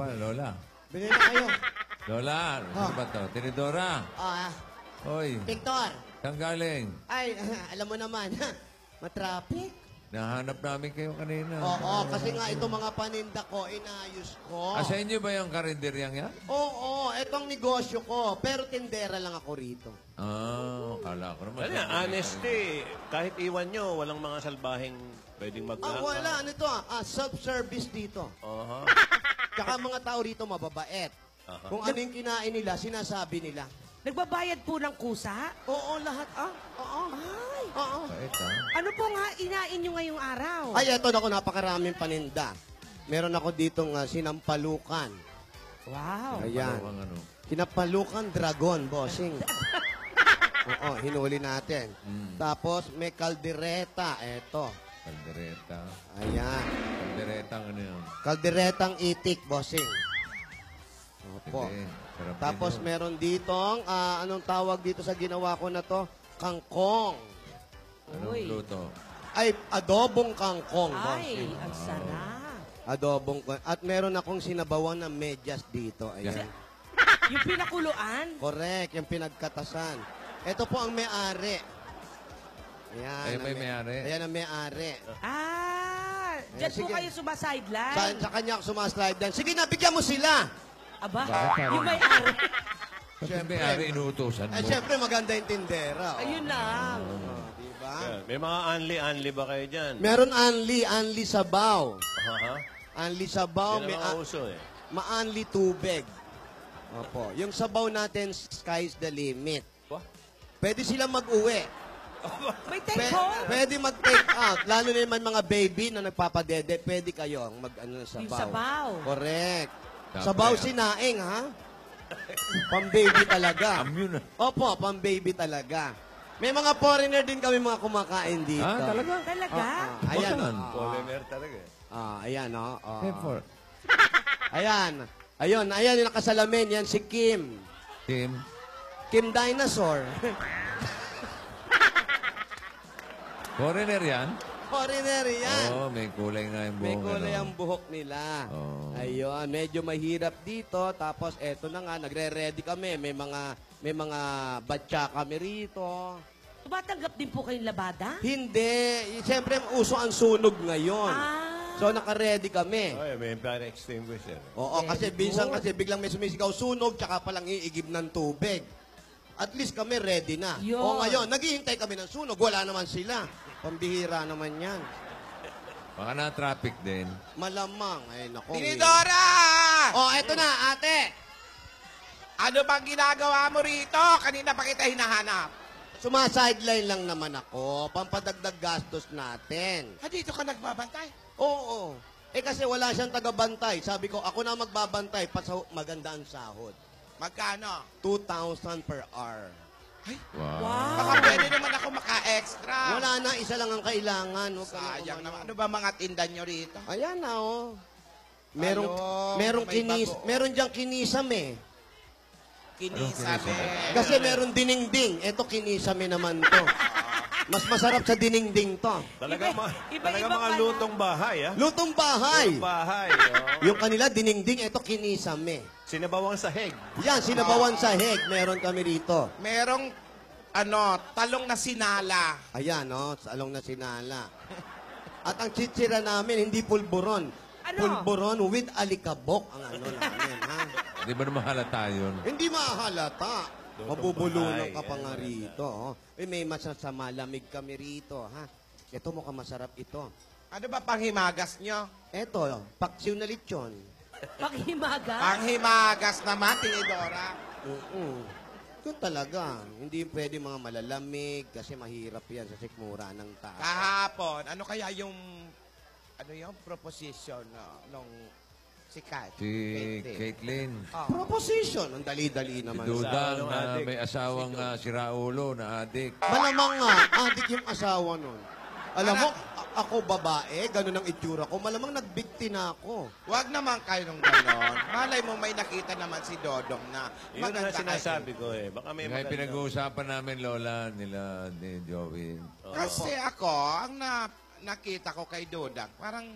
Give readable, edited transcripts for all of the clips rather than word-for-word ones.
pa, Lola? Bili na kayo. Lola, ano ba to? Tinidora? Hoy, Victor. saan galing? Ay, alam mo naman, matraffic. Nahanap namin kayo kanina. Oo, kasi nga itong mga paninda ko, inayos ko. Sa inyo ba yung karinderyang yan? Oo, itong negosyo ko. Pero tindera lang ako rito. Kala ko naman. Ano yan, honesty. Kahit iwan nyo, walang mga salbahing pwedeng Wala, ano to self-service dito. Tsaka mga tao rito mababait. Kung ano yung kinain nila, sinasabi nila. Nagbabayad po ng kusa? Oo, lahat Oo. Ay, Oo. Bait, ano po nga inain nyo ngayong araw? Ay, eto na ako, napakaraming paninda. Meron ako ditong sinampalukan. Wow. Ayan. Ano? Sinampalukan dragon, bossing. Oo, hinuli natin. Tapos may kaldereta, eto. Kaldereta. Ayan. Kaldereta, ano yun? Kalderetang itik, bossing. Opo. Hindi. Sarap Tapos din yun. meron ditong, anong tawag dito sa ginawa ko na to? Kangkong. Anong Uy. luto? Ay, adobong kangkong, Ay, bossing. ang sarap. Adobong At meron akong sinabawan na medyas dito. Ayan. Yung pinakuluan? Correct, yung pinagkatasan. Ito po ang may-ari. Ayan. Ay, may may-ari? Ayan ang may-ari. Diyan po sige. kayo sumasideline. Sa kanya ako sumaslide down. Sige na, bigyan mo sila. Aba, Bakit? yung may-ari. Siyempre, may-ari inuutosan mo. Ay, syempre maganda yung tindera. Ayun lang. Diba? Yan. May mga anli-anli ba kayo dyan? Meron anli sabaw. Aha. Anli sabaw, Yan may ang mga uso eh. maanli tubig. Opo. Yung sabaw natin, sky's the limit. Wah? Pwede silang mag-uwi. May take home? Pwede mag-take out. Lalo na naman mga baby na nagpapadede, pwede kayo mag-ano sabaw. Yung sabaw. Correct. Dapat Sabaw yan. sinaing, ha? Pang-baby talaga. Amyun na. Opo, pang-baby talaga. May mga foreigner din kami mga kumakain dito. Talaga? Talaga? Ayan. Bakalan. Polymer talaga eh. Ayan, For Ayan. Ayan yung nakasalamin. Yan si Kim. Kim. Kim Dinosaur. Foreigner yan? Foreigner yan. Oo, may kulay nga yung buhok. May kulay ano. ang buhok nila. Oo. Ayun, medyo mahirap dito. Tapos eto na nga, nagre-ready kami. May mga batya kami rito. Tumatanggap din po kayong labada? Hindi. Siyempre, uso ang sunog ngayon. So, naka-ready kami. Ay, may fire extinguisher. Oo, kasi minsan kasi biglang may sumisigaw sunog, tsaka palang iigib ng tubig. At least kami ready na. Yun. O ngayon, naghihintay kami ng sunog. Wala naman sila. Pambihira naman yan. Baka na-traffic din. Malamang. Ay, nako. Tinidora! Oh, eto na, ate. Ano bang ginagawa mo rito? Kanina pa kita hinahanap. Sumasideline lang naman ako. Pampadagdag gastos natin. Dito ka nagbabantay? Oo. Eh kasi wala siyang tagabantay. Sabi ko, ako na magbabantay. Maganda ang sahod. Magkano? 2,000 per hour. Wow. Baka pwede naman ako maka-extra. Wala na, isa lang ang kailangan. Huwag ka na Sayang umano. naman. Ano ba mga tindan nyo rito? Ayan na, oh. Ano? Merong May bago. meron diyang kinisame. Kinisame. Kasi meron diningding. Ito kinisame naman to. Mas masarap sa diningding to. Talaga, Iba- talaga iba mga pala. lutong bahay, ah. Lutong bahay. Lutong bahay, oh. Yung kanila diningding, ito kinisame. Sinabawang sahig. Yan, sinabawan sa heg. Meron kami rito. Merong, talong na sinala. Ayan, no? Salong na sinala. At ang chichira namin, hindi pulburon. Ano? Pulburon with alikabok ang ano namin, ha? Di ba naman halata yun? Hindi mahalata. Lutong Mabubulunan bahay, ka pa nga yan, rito. Oh. May masasama, lamig kami rito, ha? Ito mukhang masarap ito. Ano ba panghimagas nyo? Ito, paksiw na lechon. Paghimaga? Panghimagas naman, Tinidora. Ito talaga. Hindi pwede mga malalamig kasi mahirap yan sa sikmura ng taas. Kahapon, ano kaya yung, proposition nung si Kat? Si Caitlyn. Proposition. Ang dali-dali Si naman. Dudang Sa na adik. may asawang siraulo na adik. Malamang nga, adik yung asawa nun. Alam mo, ako babae, ganun ang itsura ko. Malamang nagbikti na ako. Huwag naman kayo nung ganon. Malay mo may nakita naman si Dodong na Yun maganda na sinasabi ko eh. Baka may Ngayon maganda. pinag-uusapan namin, Lola, nila ni Joey. Kasi ako, ang nakita ko kay Dodong, parang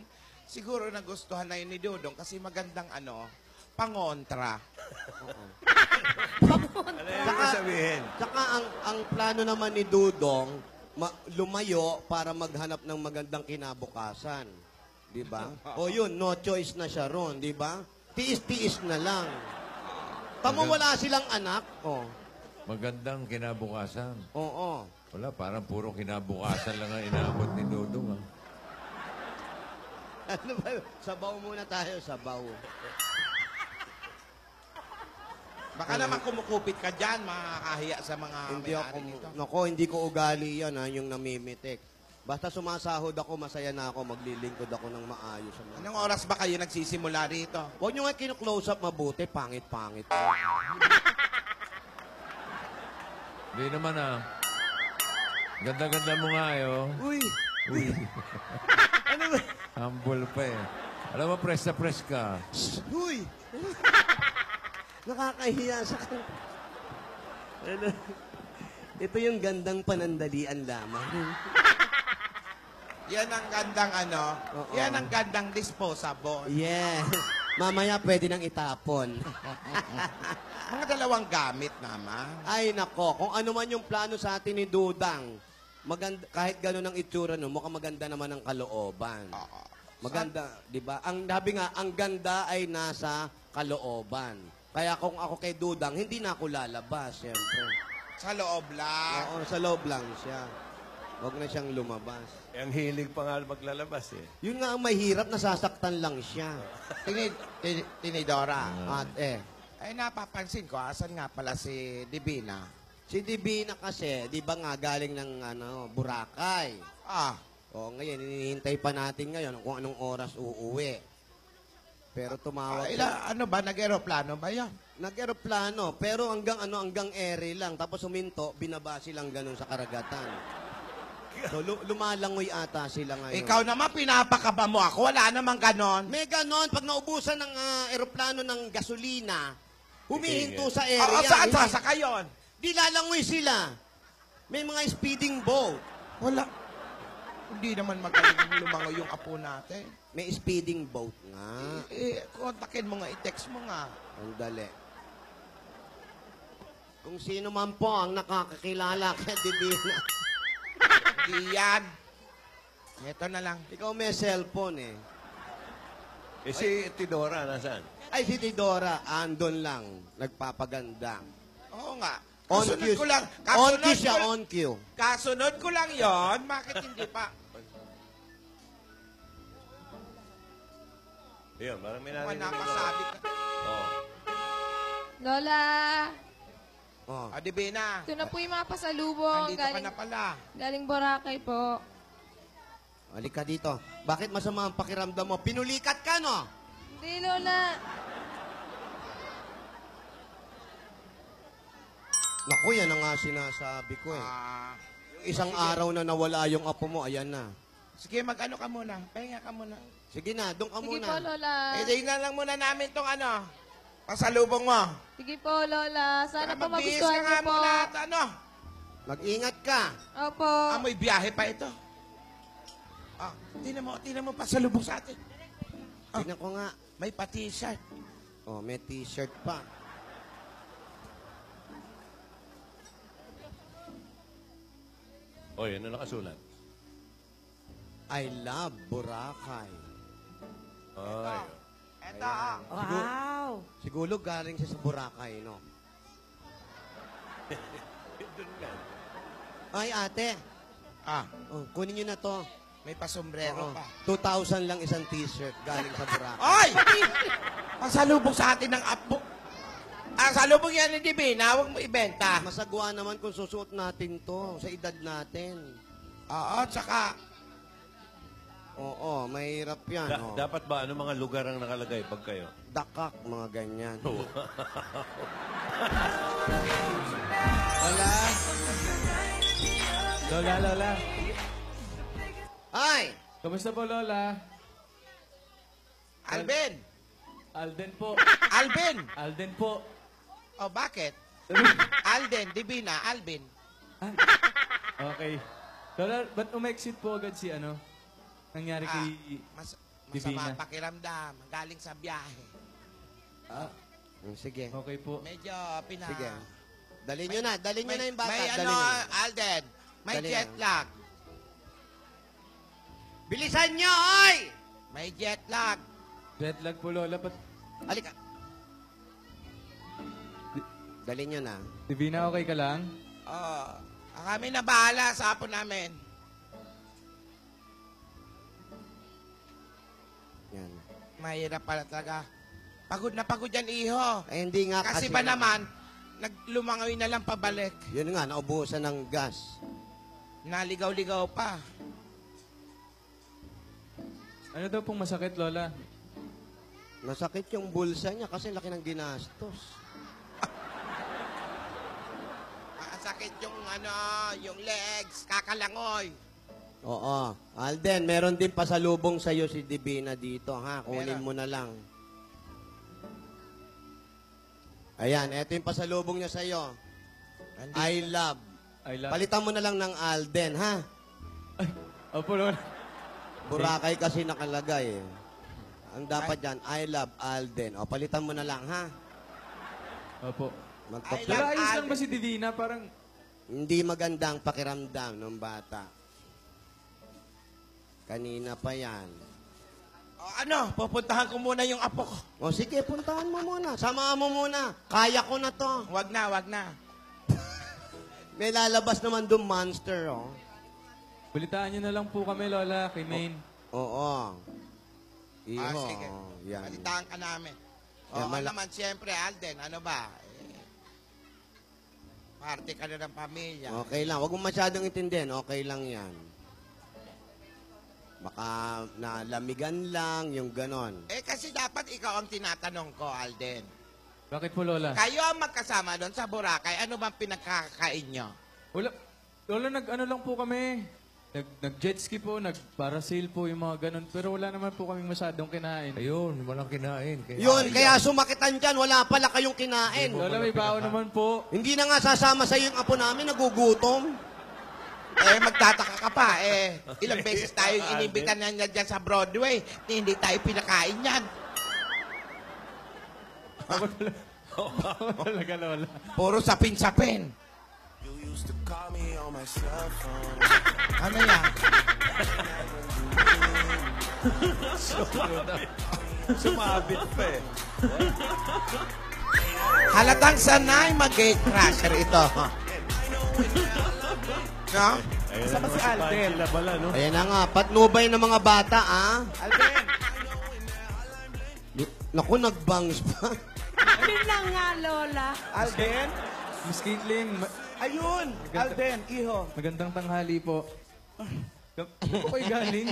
siguro nagustuhan na yun ni Dodong kasi magandang pangontra. Ano yung sabihin? Tsaka ang plano naman ni Dudong, lumayo para maghanap ng magandang kinabukasan. Di ba? O yun, no choice na siya ron, di ba? Tiis-tiis na lang. Tamo wala silang anak. Oh. Magandang kinabukasan. Oo. Wala, parang puro kinabukasan lang ang inaabot ni Dudong. Ano ba? Sabaw muna tayo, sabaw. Baka naman kumukupit ka dyan, makakahiya sa mga Hindi ako, may-ari nito. nako, hindi ko ugali yan, yung namimitik. Basta sumasahod ako, masaya na ako, maglilingkod ako ng maayos. Sa mga... Anong oras ba kayo nagsisimula rito? Huwag nyo nga kinu-close up mabuti, pangit-pangit. Hindi naman Ganda-ganda mo nga Uy! Uy. Ano ba? Humble pa eh. Alam mo, press na press ka. Uy! Nakakahiya sa kan. Ano? Ito yung gandang panandalian lamang. Yan ang gandang Oo. yan ang gandang disposable. Yes. Mamaya pwede nang itapon. Mga dalawang gamit naman. Ay nako, kung ano man yung plano sa atin ni Dudang, maganda, kahit gano'n ang itsura no, mukhang maganda naman ang kalooban. Oo. Maganda, di ba? Ang sabi nga, ang ganda ay nasa kalooban. Kaya kung ako kay Dudang, hindi na ako lalabas, siyempre. Sa loob lang. Oo, sa loob lang siya. Huwag na siyang lumabas. Ang hilig pa nga maglalabas eh. Yun nga ang mahirap, nasasaktan lang siya. Tinidora. Ate. Ay, napapansin ko, asan nga pala si Divina? Si Divina kasi, di ba nga galing ng Boracay. Ah, O ngayon, hinihintay pa natin ngayon kung anong oras uuwi. Pero tumawag siya. ano ba, nag-aeroplano ba yun? Nag-aeroplano, pero hanggang ere lang. Tapos huminto, binaba silang ganun sa karagatan. So, lumalangoy ata sila ngayon. Ikaw naman, pinapakaba mo ako. Wala namang ganon. May ganon, pag naubusan ng aeroplano ng gasolina, humihinto sa Oo, area. saan Hindi- sasaka yun? Di lalangoy sila. May mga speeding boat. Wala. Hindi naman magaling lumangoy yung apo natin. May speeding boat nga. Kontakin mo nga, i-text mo nga. Ang dali. Kung sino man po ang nakakakilala kay Divina. Hindi yan. Ito na lang. Ikaw may cellphone eh. Eh si Tidora, nasaan? Ay, si Tidora, andon lang. Nagpapaganda. Oo nga. On Kasunod cue. ko lang. On cue siya, on cue. Kasunod ko lang yon. Bakit hindi pa? Ayun, parang may Kung narinig. napasabi ka. Oh. Lola, Oh. Divina. ito na po yung mga pasalubong. Andito ka na pala. Galing Boracay po. Halika dito. Bakit masama ang pakiramdam mo? Pinulikat ka, no? Hindi, Lola. Naku, yan ang nga sinasabi ko eh. Yung isang araw na nawala yung apo mo, ayan na. Sige, mag-ano ka muna. Pahinga ka muna. Sige na, doon ka Sige muna. po, Lola. Tingnan lang muna namin tong pasalubong mo. Sige po, Lola. Sana po Magbihis magustuhan ka nga niyo po. muna at Mag-ingat ka. Opo. Amoy biyahe pa ito. Tingnan mo pasalubong sa atin. Tingnan ko nga. May pa-t-shirt. Oh, may t-shirt pa. Oh, yan na nakasulat. I love Boracay. Ay. Ito, Wow. Siguro galing siya sa Boracay, no? Doon nga. Ay, ate. Oh, kunin niyo na to. may pasombrero Oo. pa. 2,000 lang isang t-shirt galing sa Boracay. Ay! Pasalubong sa atin ng apo. Salubong yan ni Divina, huwag mo ibenta. Masagwa naman kung susuot natin to sa edad natin. Oo, tsaka, Oo, mahirap yan. oh. Dapat ba, ano mga lugar ang nakalagay pag kayo? Dakak, mga ganyan. Lola. Lola, Lola. Ay! Kamusta po, Lola? Alvin! Alden po. Alvin! Alden po. Oh, bakit? Alden, Divina, Alvin. Okay. Lola, ba't umexit po agad si ano? Nangyari kay Masama Divina. ang pakiramdam. Galing sa biyahe. Sige. Okay po. Medyo Sige. Dali nyo na yung bata. May Dali ano, nyo. Alden, may Dali jet na. lag. Bilisan nyo, oy! May jet lag. Jet lag po, Lola. Halika. Dali nyo na. Divina, okay ka lang? Oh, kami na bahala sa apo namin. Yan. Mahirap pala talaga. Pagod na pagod yan, iho. Eh, hindi nga Kasi ba naman, naglumangoy na lang pabalik. Yun nga, naubusan ng gas. Naligaw-ligaw pa. Ano daw pong masakit, Lola? Nasakit yung bulsa niya kasi laki ng ginastos. Sakit yung yung legs, kakalangoy. Oo. Alden, meron din pasalubong sa'yo si Divina dito, ha? Kunin Meron. mo na lang. Ayan, eto yung pasalubong niya sa'yo. I love. I love. Palitan mo na lang ng Alden, ha? Opo, Lola. Boracay kasi nakalagay, eh. Ang dapat dyan, I love Alden. O, palitan mo na lang, ha? Opo. Magpa- I Pero love ayos lang Alden. ba si Divina? Parang, Hindi magandang pakiramdam ng bata. Kanina pa yan. Pupuntahan ko muna yung apo ko. O sige, puntahan mo muna. Samahan mo muna. Kaya ko na to. Wag na. May lalabas naman doon monster, oh. balitaan niyo na lang po kami, Lola, kay Maine. Oo. Iho. Sige. Yan. Balitaan ka namin. Yan, Oo naman, siyempre, Alden, ano ba? Parte ka na ng pamilya. Okay lang. Huwag mo masyadong intindihin. Okay lang yan. Baka nalamigan lang, yung ganon. Kasi dapat ikaw ang tinatanong ko, Alden. Bakit po, Lola? Kayo ang magkasama doon sa Boracay. Ano bang pinagkakain nyo? Wala. Lola, nag-ano lang po kami. Nag-jet ski po, nag-parasail po, yung mga ganun. Pero wala naman po kaming masyadong kinain. Ayun, walang kinain. Yun, kaya sumakitan dyan. Wala pala kayong kinain. Lola, may baon naman po. Hindi na nga sasama sa yung apo namin, nagugutom. Magtataka ka pa. Ilang beses tayo inimbitan na niya dyan sa Broadway. Hindi tayo pinakain yan. Talaga, Lola. Puro sapin-sapin. Ano yan? Sumabit pa eh. Halatang sanay mag-gate crasher ito. No? Ayun ba si Alden? Sila pala, no? Ayan na nga, patnubay ng mga bata, ah. Alden! Naku, nagbangs pa. Alin na nga, Lola. Alden? Miss Caitlin, Ayun! Alden, iho. magandang tanghali po. Ano po kayo galing?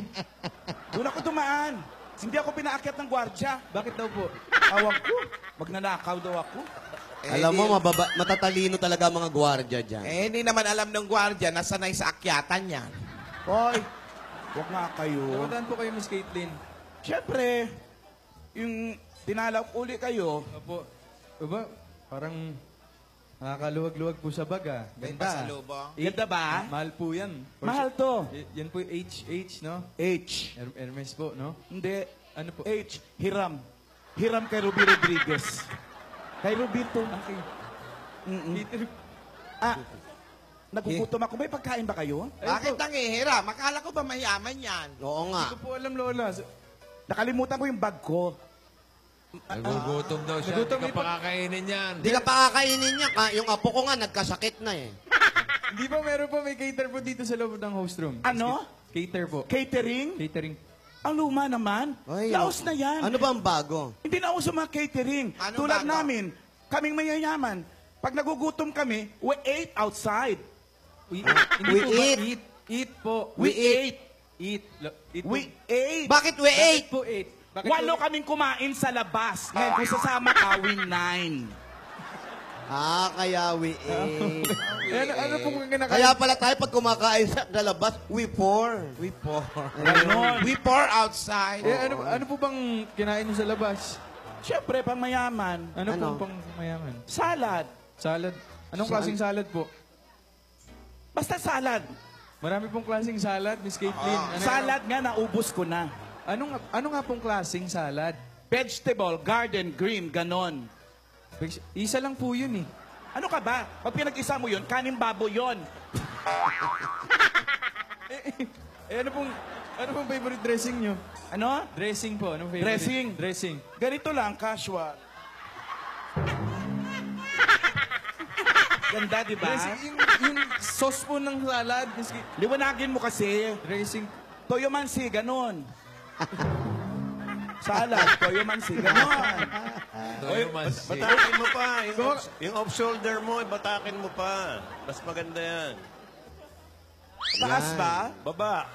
Doon ako dumaan. Hindi ako pinaakyat ng gwardya. Bakit daw po? Awag ko. Magnanakaw daw ako. Alam mo, matatalino talaga ang mga gwardiya dyan. Hindi naman alam ng gwardiya na sanay sa akyatan yan. Hoy, huwag nga kayo. Nakutaan po kayo, Miss Caitlin. Siyempre, yung tinalaw uli kayo, Opo. Diba? Parang nakakaluwag-luwag po sa baga. May Ganda. pasalubong. ganda ba? Mahal po yan. Mahal to. Yan po yung HH, no? H. Hermes po, no? Hindi. Ano po? H. Hiram. Hiram kay Ruby Rodriguez. Kay Ruby to. Okay. Peter. Nagugutom ako. May pagkain ba kayo? Bakit nangihiram? Akala ko ba mayaman yan? Oo nga. Hindi ko po alam, Lola. Nakalimutan ko yung bag ko. Nagugutom daw siya. Nagutom Hindi ka ito. pakakainin yan. Hindi ka pa kakainin niya. Yung apo ko nga, nagkasakit na eh. Hindi po, meron po may cater po dito sa loob ng host room. Ano? Cater po. Catering? Catering. Ang luma naman. Ay, Laos na yan. Ano ba ang bago? Hindi na uso mga catering. Ano Tulad bago? namin, kaming mayayaman. Pag nagugutom kami, we ate outside. We, we po ba? eat. Eat po. We ate. Eat. Eat We ate. Bakit we Bakit ate? po eat? Bakit Walo po? kaming kumain sa labas. Ngayon, kung sasama ka, we 9. Kaya we ate. Ano pong kinakain? Kaya pala tayo pag kumakain sa labas, we pour. We pour. Ganon. We pour outside. Ano po bang kinain niyo sa labas? Siyempre, pang mayaman. Ano, Ano? pong pang mayaman? Salad. Salad. Anong klaseng salad po? Basta salad. Marami pong klaseng salad, Miss Caitlin. Ano, Salad nga, naubos ko na. ano nga pong klaseng salad? vegetable, garden, green, ganon. Isa lang po yun eh. Ano ka ba? Pag pinag-isa mo yun, kanin baboy yun. Ano pong favorite dressing nyo? Ano? Dressing po. Anong favorite? Dressing. Dressing. Ganito lang, casual. Ganda, di ba? Dressing, yung sauce po ng salad. Liwanagin mo kasi. Dressing. Toyo mansi, ganon. Salad, toyo mansi, ganon. Toyo mansi. Batakin mo pa. Yung off-shoulder mo, batakin mo pa. Mas maganda yan. Taas ba? Baba.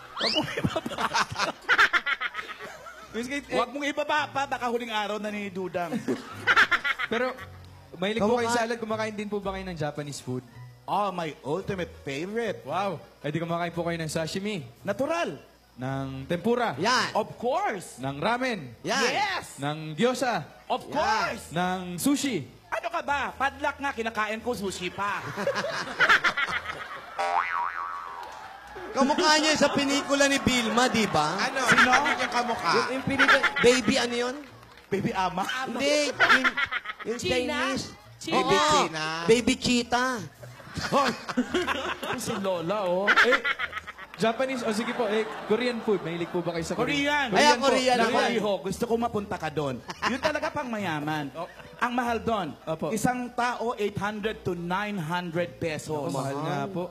Huwag mong ibaba pa, baka huling araw na ni Dudang. Pero, mahilig po kayo salad. Kumakain din po ba kayo ng Japanese food? Oh, my ultimate favorite. Wow. Ay di kumakain po kayo ng sashimi, Natural. ng tempura, Yan. Of course. ng ramen, Yan. Yes. ng gyoza, Of course. ng sushi. Ano ka ba? Padlak nga, kinakain ko sushi pa. Kamukha niya sa pelikula ni Vilma, di ba? Ano? Sino? Ano yung kamukha? Yung pelikula, Baby, ano yun? Baby ama. Hindi, yung Chinese. Baby Oo. China. Baby Cheetah. Si Lola, oh. Japanese, o sige po, Korean food. Mahilig po ba kayo sa Korean. Ayan, Korean Naku, naman. iho, gusto ko mapunta ka doon. Yun talaga pang mayaman. Ang mahal doon, Opo. isang tao, 800 to 900 pesos. Mahal nga po.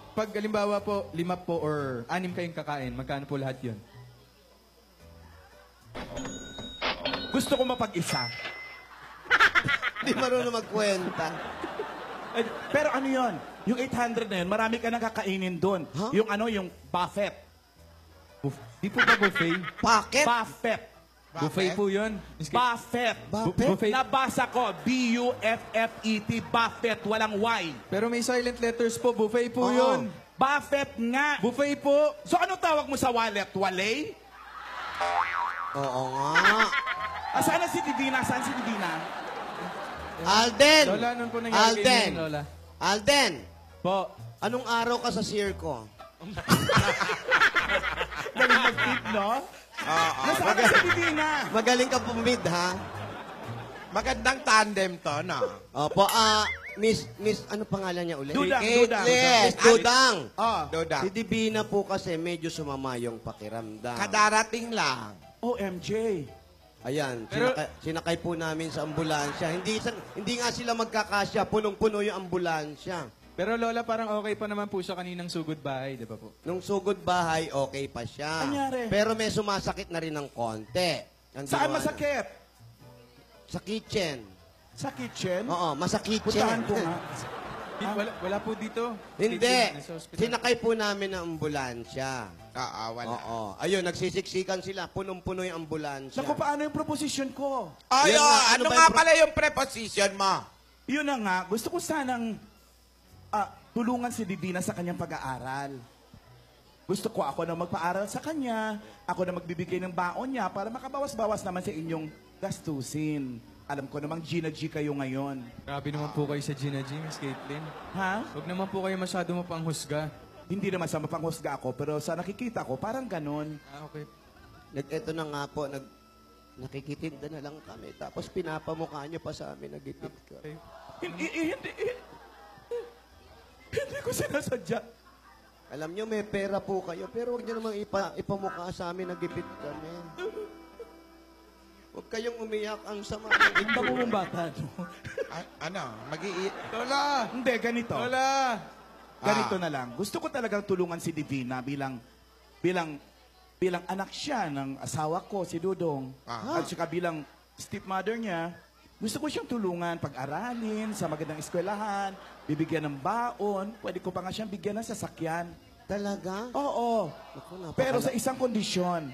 Pag halimbawa po, 5 po or 6 kayong kakain, magkano po lahat yun? Gusto ko mapag-isa. Hindi marunong magkwenta. Pero ano yun? Yung 800 na yun, marami ka nang kakainin doon. Huh? Yung ano, yung buffet. Di po ba buffet? Packet? Buffet. Buffet po yun. Buffet. Buffet. Nabasa ko, B-U-F-F-E-T, buffet, walang Y. Pero may silent letters po. Buffet po Oo. yun. Buffet nga. Buffet po. So ano tawag mo sa wallet? Walay? Oo nga. Saan na si Divina? Saan si Divina? Alden! Lola, ano po nangyari Alden! kay Maine, Lola? Alden! Po. Anong araw ka sa circo? Galing mag-tip, no? Nasaan na si Divina? Magaling ka pumid, ha? Magandang tandem to, no? Opo, Miss, ano pangalan niya ulit? Dudang, Dudang. Miss Dudang. Dodang. Si Divina po kasi medyo sumama yung pakiramdam. Kadarating lang. OMJ. Ayan, Pero- sinakay po namin sa ambulansya. Hindi nga sila magkakasya, punong-puno yung ambulansya. Pero Lola, parang okay pa naman po siya kaninang sugod bahay, di ba po? Nung sugod bahay, okay pa siya. Anyari? Pero may sumasakit na rin ng konti. Ang Saan ginawa- masakit? Sa kitchen. Sa kitchen? Oo, masakit Puntahan ko nga. Wala po dito. Hindi. Nasa hospital. Sinakay po namin ng ambulansya. Wala. Oo. Ayun, nagsisiksikan sila. Punong-puno yung ambulansya. Naku, paano yung proposition ko? Ay, Yan nga, ano ano ba nga yung pala yung preposition mo? Yun na nga, gusto ko sanang tulungan si Divina sa kanyang pag-aaral. Gusto ko ako na magpaaral sa kanya, ako na magbibigay ng baon niya para makabawas-bawas naman sa inyong gastusin. Alam ko namang Gina G kayo ngayon. Grabe naman po kayo sa Gina G, Miss Caitlyn. Ha? Huwag naman po kayo masyado mapanghusga. Hindi naman sa mapanghusga ako, pero sa nakikita ko, parang ganon. Okay. Eto na nga po, nakikitinda na lang kami. Tapos pinapamukha niyo pa sa amin, nagipit ka. Hindi ko sinasadya. Alam niyo, may pera po kayo, pero huwag niyo namang ipamukha sa amin, nagipit kami. Huwag kayong umiyak, ang sama. Ikaw mo mong bata, no? Ano? Lola! Hindi, ganito. Lola! Ganito na lang. Gusto ko talagang tulungan si Divina bilang anak siya ng asawa ko, si Dudong. At saka bilang stepmother niya, gusto ko siyang tulungan, pag-aralin sa magandang eskwelahan, bibigyan ng baon, pwede ko pa nga siyang bigyan ng sasakyan. Talaga? Oo. Naku, napakala- Pero sa isang kondisyon,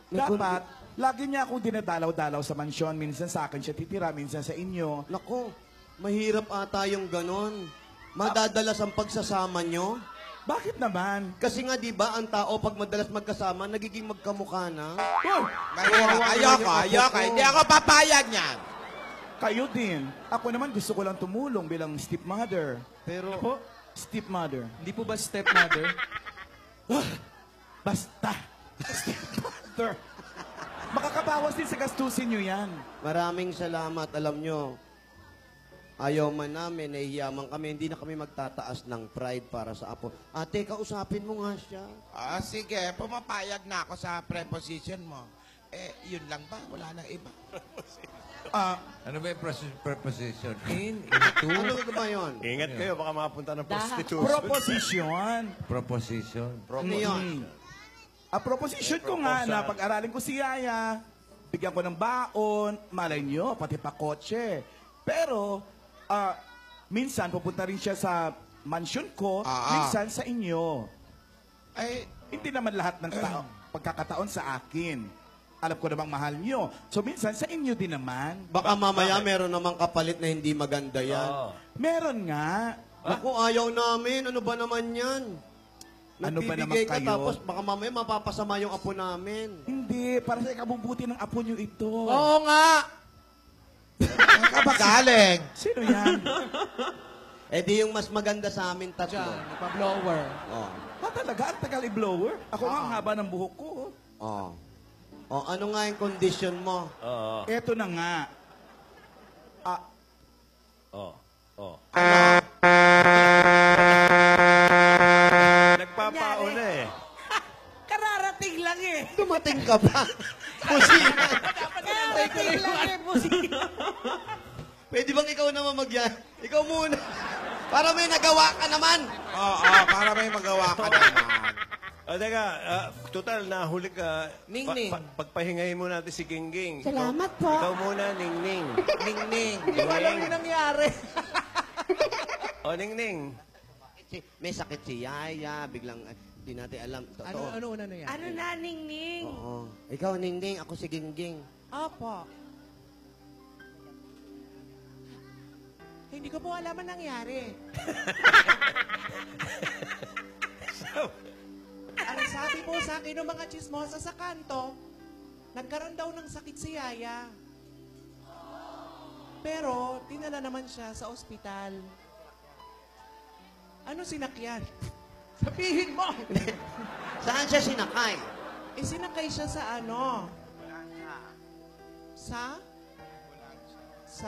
May dapat, lagi niya akong dinadalaw-dalaw sa mansyon. Minsan sa akin siya titira, minsan sa inyo. Naku, mahirap ata yung ganon. Madadalas ang pagsasama nyo. Bakit naman? Kasi nga, di ba, ang tao pag madalas magkasama, nagiging magkamukha na. Uy, Mahirap. Ayoko. Hindi ako papayag niyan. kayo din. Ako naman gusto ko lang tumulong bilang stepmother. Pero, Po, Stepmother. hindi po ba stepmother? Basta. Stepmother. Makakabawas din sa gastusin nyo yan. Maraming salamat. Alam nyo, ayaw man namin, nahihiyaman kami, hindi na kami magtataas ng pride para sa apo. Ate, kausapin mo nga siya. Sige, pumapayag na ako sa preposition mo. Yun lang ba? Wala nang iba. Ano ba yung preposition? Into, Ano ba yun? Ingat kayo, baka makapunta ng prostitution. Proposition. proposition. Ano yun? Proposition ko nga na pag-aralin ko si Yaya, bigyan ko ng baon, malay nyo, pati pa kotse. Pero, minsan pupunta rin siya sa mansion ko, minsan sa inyo. Ay, Hindi naman lahat ng pagkakataon sa akin. Alam ko namang mahal nyo. So minsan sa inyo din naman. Baka mamaya meron namang kapalit na hindi maganda yan. Meron nga. Naku, ayaw namin. Ano ba naman yan? Ano ba naman Nagbibigay ka kayo? tapos baka mamaya mapapasama yung apo namin. Hindi, para sa ikabubuti ng apo nyo ito. oo nga. Saan ka ba galing? Sino yan? Eh di yung mas maganda sa amin tatlo. Pa-blower. Oh. Talaga? Ang tagal i-blower? Ako nga ang haba ng buhok ko. Oh. Oh, ano nga yung condition mo? Oo. Eto na nga. Oo. Nagpapauna eh. Kararating lang eh. Dumating ka pa. Kusina. Kararating lang eh, busi. Pwede bang ikaw naman Ikaw muna. Para may nagawa ka naman. Oo, para may magawa ka naman. Teka, total, nahuli ka. Ningning. Pagpahingahin mo natin si Gingging. Salamat po. Ikaw muna, Ningning. Ning-ning. Hindi ko alam yung nangyari. Ningning. May sakit si Yaya, biglang hindi natin alam. Totoo. una na yan? Ano na, Ningning? Oo. Ikaw, Ningning, ako si Gingging. Opo. Hindi ko po alam ang nangyari. Ang sabi po sa akin ng mga chismosa sa kanto, nagkaroon daw ng sakit si Yaya. Pero, dinala naman siya sa ospital. Ano sinakyan? Sabihin mo! Saan siya sinakay? Sinakay siya sa ano? Sa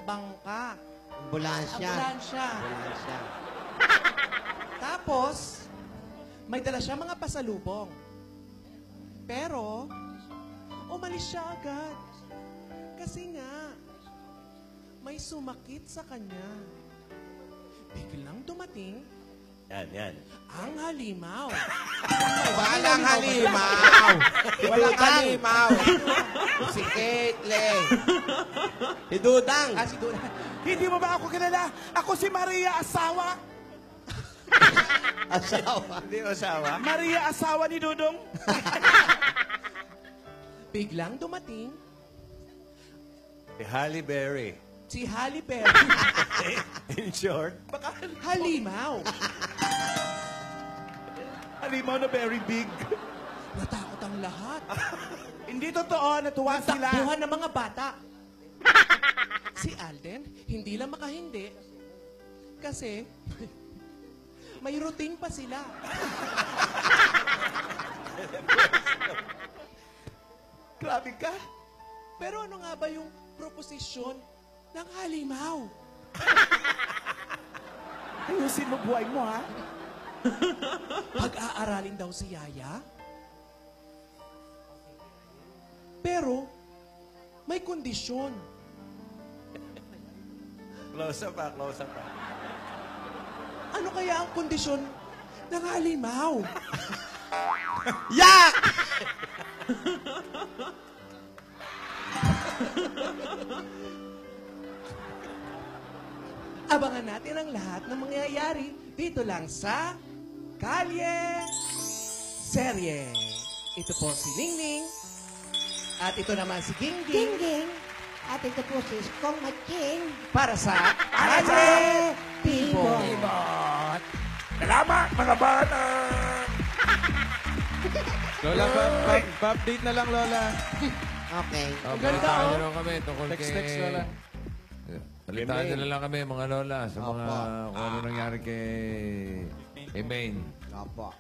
bangka. Ambulansya. Ambulansya. Ambulansya. Tapos, may dala siya mga pasalubong. Pero, umalis siya agad. Kasi nga, may sumakit sa kanya. Biglang dumating Yan. ang halimaw. Walang halimaw. Walang halimaw. Si Caitlyn. Si Dudang. Si Dudang. Hindi mo ba ako kilala? Ako si Maria Asawa. Asawa. Hindi asawa. Maria Asawa ni Dudong. Biglang dumating Si Halle Berry. si Halle Berry. In short. Baka halimaw. Halimaw na very big. Natakot ang lahat. Hindi totoo, natuwa sila. Takbuhan ng mga bata. Si Alden, hindi lang makahindi. Kasi, may routine pa sila. Grabe ka. Pero ano nga ba yung proposisyon ng halimaw? Ayusin mo buhay mo, ha? Pag-aaralin daw si Yaya? Pero, may kondisyon. Close up pa. Ano kaya ang kondisyon ng halimaw? Yak! Abangan natin ang lahat ng mangyayari dito lang sa Kalye Serye. Ito po si Ningning. At ito naman si Gingging. Gingging. At ito po si Kong Matching. Para sa Kalye People. Salamat, mga bata! Lola, pa-update na lang, Lola. Okay. Balitaan nyo lang kami tungkol Text, Lola. Balitaan nyo na lang kami, mga lola, sa mga Opo. kung ano nangyari kay Maine. Opo.